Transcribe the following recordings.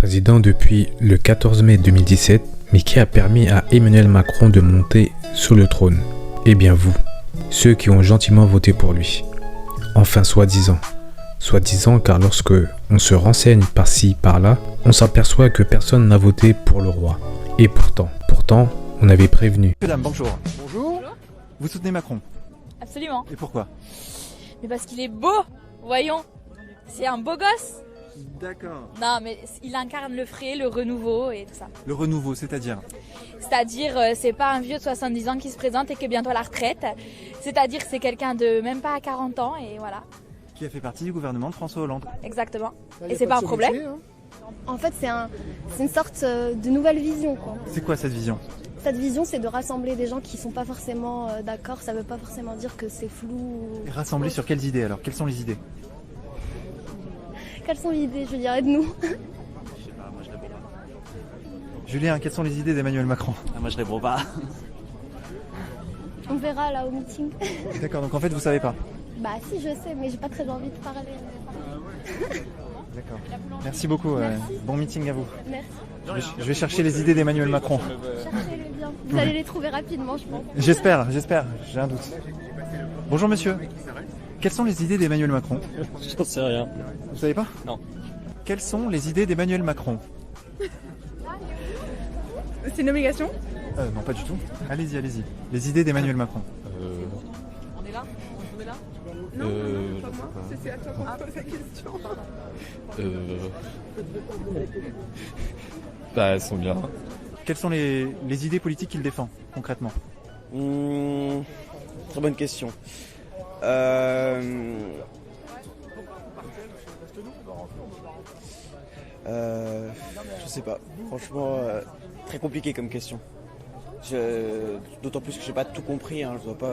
président depuis le 14 mai 2017, mais qui a permis à Emmanuel Macron de monter sur le trône? Eh bien vous, ceux qui ont gentiment voté pour lui. Enfin soi-disant. Soi-disant car lorsque on se renseigne par-ci, par-là, on s'aperçoit que personne n'a voté pour le roi. Et pourtant, on avait prévenu. Mesdames, bonjour. Bonjour. Vous soutenez Macron? Absolument. Et pourquoi? Mais parce qu'il est beau, voyons. C'est un beau gosse. D'accord. Non, mais il incarne le frais, le renouveau et tout ça. Le renouveau, c'est-à-dire? C'est-à-dire, c'est pas un vieux de 70 ans qui se présente et qui est bientôt à la retraite. C'est-à-dire que c'est quelqu'un de même pas à 40 ans et voilà. Qui a fait partie du gouvernement de François Hollande. Exactement. Là, Et c'est pas un problème. En fait, c'est une sorte de nouvelle vision, quoi. C'est quoi cette vision? Cette vision, c'est de rassembler des gens qui sont pas forcément d'accord. Ça veut pas forcément dire que c'est flou. Et rassembler sur quelles idées alors? Quelles sont les idées? Quelles sont les idées, je dirais, de nous? Julien, quelles sont les idées d'Emmanuel Macron? Moi je réponds pas. On verra là au meeting. D'accord, donc en fait vous savez pas. Bah si, je sais, mais j'ai pas très envie de parler. D'accord. Merci beaucoup. Merci. Bon meeting à vous. Merci. Je vais chercher les idées d'Emmanuel Macron. Cherchez-les bien. Vous allez les trouver rapidement, je pense. J'espère, j'ai un doute. Bonjour monsieur. Quelles sont les idées d'Emmanuel Macron? J'en sais rien. Vous savez pas? Non. Quelles sont les idées d'Emmanuel Macron? C'est une obligation? Non, pas du tout. Allez-y, allez-y. Les idées d'Emmanuel Macron. On est là? Non, pas moi. C'est à toi qu'on pose la question. Bah elles sont bien. Quelles sont les idées politiques qu'il défend, concrètement? Très bonne question. Je sais pas. Franchement, très compliqué comme question. D'autant plus que j'ai pas tout compris. Hein, je vois pas.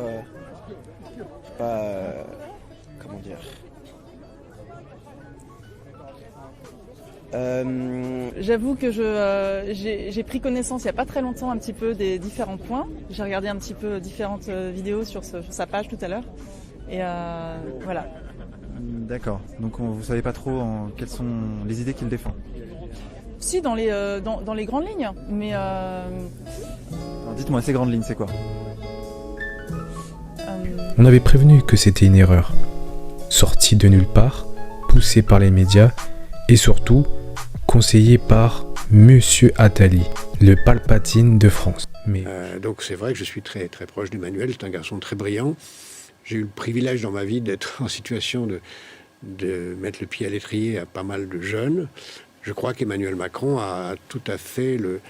Comment dire. J'avoue que j'ai pris connaissance il n'y a pas très longtemps un petit peu des différents points. J'ai regardé un petit peu différentes vidéos sur sa page tout à l'heure. Et voilà. D'accord. Donc vous savez pas trop quelles sont les idées qu'il défend? Si, dans les grandes lignes. Mais Alors, dites-moi, ces grandes lignes, c'est quoi? On avait prévenu que c'était une erreur. Sortie de nulle part, poussée par les médias et surtout conseillé par Monsieur Attali, le Palpatine de France. Mais donc c'est vrai que je suis très, très proche d'Emmanuel, c'est un garçon très brillant. J'ai eu le privilège dans ma vie d'être en situation de mettre le pied à l'étrier à pas mal de jeunes. Je crois qu'Emmanuel Macron a tout à fait le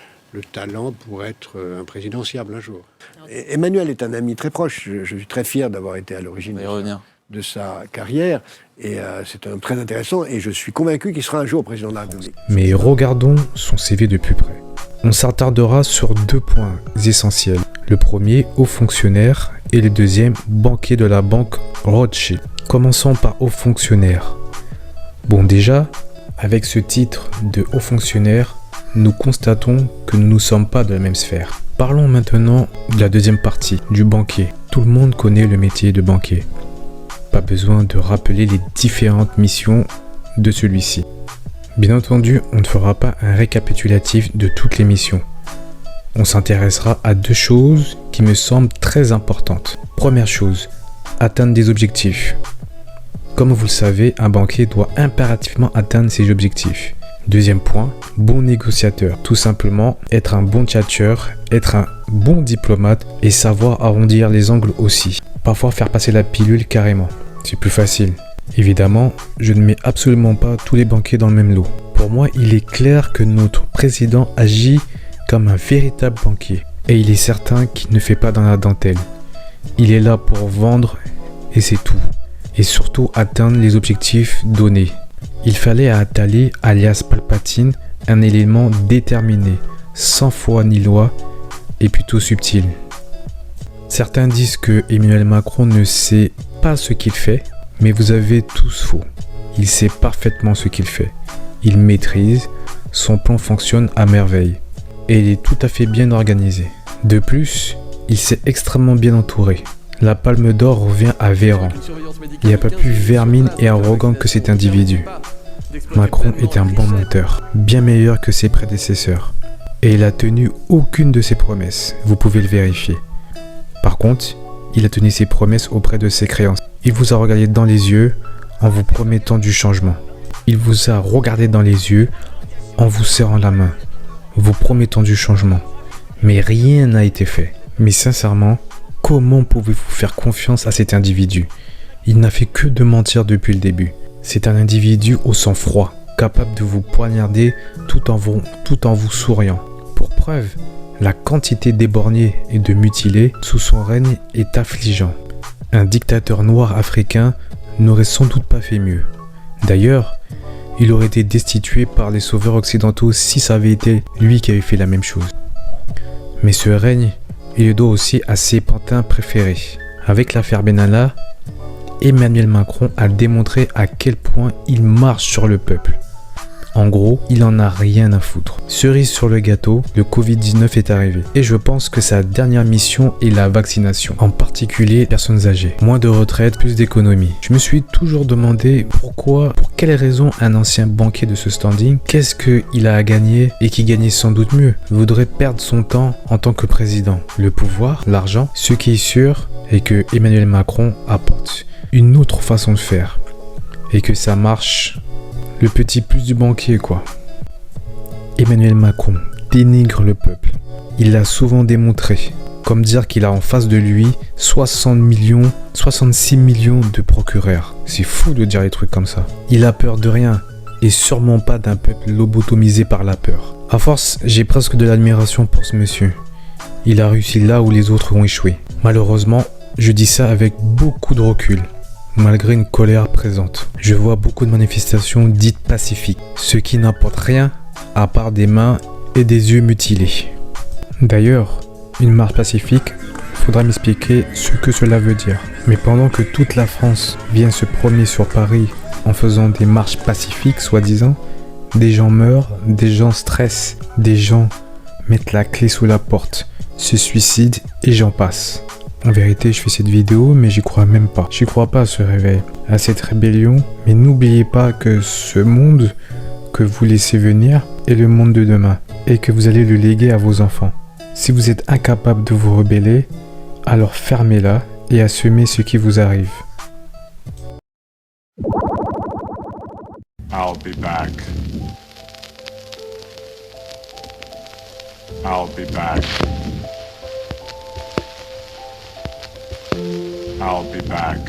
talent pour être un présidentiable un jour. Et Emmanuel est un ami très proche. Je suis très fier d'avoir été à l'origine de sa carrière. Et c'est un homme très intéressant. Et je suis convaincu qu'il sera un jour président de la République. Mais regardons son CV de plus près. On s'attardera sur 2 points essentiels. Le premier, haut fonctionnaire, et le deuxième, banquier de la banque Rothschild. Commençons par haut fonctionnaire. Bon déjà, avec ce titre de haut fonctionnaire, nous constatons que nous ne sommes pas de la même sphère. Parlons maintenant de la deuxième partie, du banquier. Tout le monde connaît le métier de banquier. Pas besoin de rappeler les différentes missions de celui-ci. Bien entendu, on ne fera pas un récapitulatif de toutes les missions. On s'intéressera à 2 choses qui me semblent très importantes. Première chose, atteindre des objectifs. Comme vous le savez, un banquier doit impérativement atteindre ses objectifs. Deuxième point, bon négociateur. Tout simplement, être un bon tchatcheur, être un bon diplomate et savoir arrondir les angles aussi. Parfois faire passer la pilule carrément. C'est plus facile. Évidemment, je ne mets absolument pas tous les banquiers dans le même lot. Pour moi, il est clair que notre président agit comme un véritable banquier. Et il est certain qu'il ne fait pas dans la dentelle. Il est là pour vendre et c'est tout. Et surtout atteindre les objectifs donnés. Il fallait à Attali, alias Palpatine, un élément déterminé, sans foi ni loi et plutôt subtil. Certains disent que Emmanuel Macron ne sait pas ce qu'il fait, mais vous avez tous faux. Il sait parfaitement ce qu'il fait. Il maîtrise, son plan fonctionne à merveille. Et il est tout à fait bien organisé. De plus, il s'est extrêmement bien entouré. La palme d'or revient à Véran. Il n'y a pas plus vermine et arrogant que cet individu. Macron est un bon menteur, bien meilleur que ses prédécesseurs. Et il a tenu aucune de ses promesses, vous pouvez le vérifier. Par contre, il a tenu ses promesses auprès de ses créanciers. Il vous a regardé dans les yeux en vous promettant du changement. Il vous a regardé dans les yeux en vous serrant la main, vous promettant du changement. Mais rien n'a été fait. Mais sincèrement, comment pouvez-vous faire confiance à cet individu? Il n'a fait que de mentir depuis le début. C'est un individu au sang froid, capable de vous poignarder tout en vous souriant. Pour preuve, la quantité d'éborgnés et de mutilés sous son règne est affligeant. Un dictateur noir africain n'aurait sans doute pas fait mieux. D'ailleurs, il aurait été destitué par les sauveurs occidentaux si ça avait été lui qui avait fait la même chose. Mais ce règne, il le doit aussi à ses pantins préférés. Avec l'affaire Benalla, Emmanuel Macron a démontré à quel point il marche sur le peuple. En gros, il en a rien à foutre. Cerise sur le gâteau, le Covid-19 est arrivé. Et je pense que sa dernière mission est la vaccination. En particulier les personnes âgées. Moins de retraite, plus d'économie. Je me suis toujours demandé pour quelle raison un ancien banquier de ce standing, qu'est-ce qu'il a à gagner et qui gagnait sans doute mieux, voudrait perdre son temps en tant que président. Le pouvoir, l'argent, ce qui est sûr est que Emmanuel Macron apporte une autre façon de faire. Et que ça marche. Le petit plus du banquier, quoi. Emmanuel Macron dénigre le peuple. Il l'a souvent démontré. Comme dire qu'il a en face de lui 66 millions de procureurs. C'est fou de dire des trucs comme ça. Il a peur de rien. Et sûrement pas d'un peuple lobotomisé par la peur. À force, j'ai presque de l'admiration pour ce monsieur. Il a réussi là où les autres ont échoué. Malheureusement, je dis ça avec beaucoup de recul. Malgré une colère présente. Je vois beaucoup de manifestations dites pacifiques, ce qui n'apporte rien à part des mains et des yeux mutilés. D'ailleurs, une marche pacifique, faudra m'expliquer ce que cela veut dire. Mais pendant que toute la France vient se promener sur Paris en faisant des marches pacifiques, soi-disant, des gens meurent, des gens stressent, des gens mettent la clé sous la porte, se suicident et j'en passe. En vérité, je fais cette vidéo, mais j'y crois même pas. J'y crois pas à ce réveil, à cette rébellion. Mais n'oubliez pas que ce monde que vous laissez venir est le monde de demain et que vous allez le léguer à vos enfants. Si vous êtes incapable de vous rebeller, alors fermez-la et assumez ce qui vous arrive. I'll be back. I'll be back. I'll be back.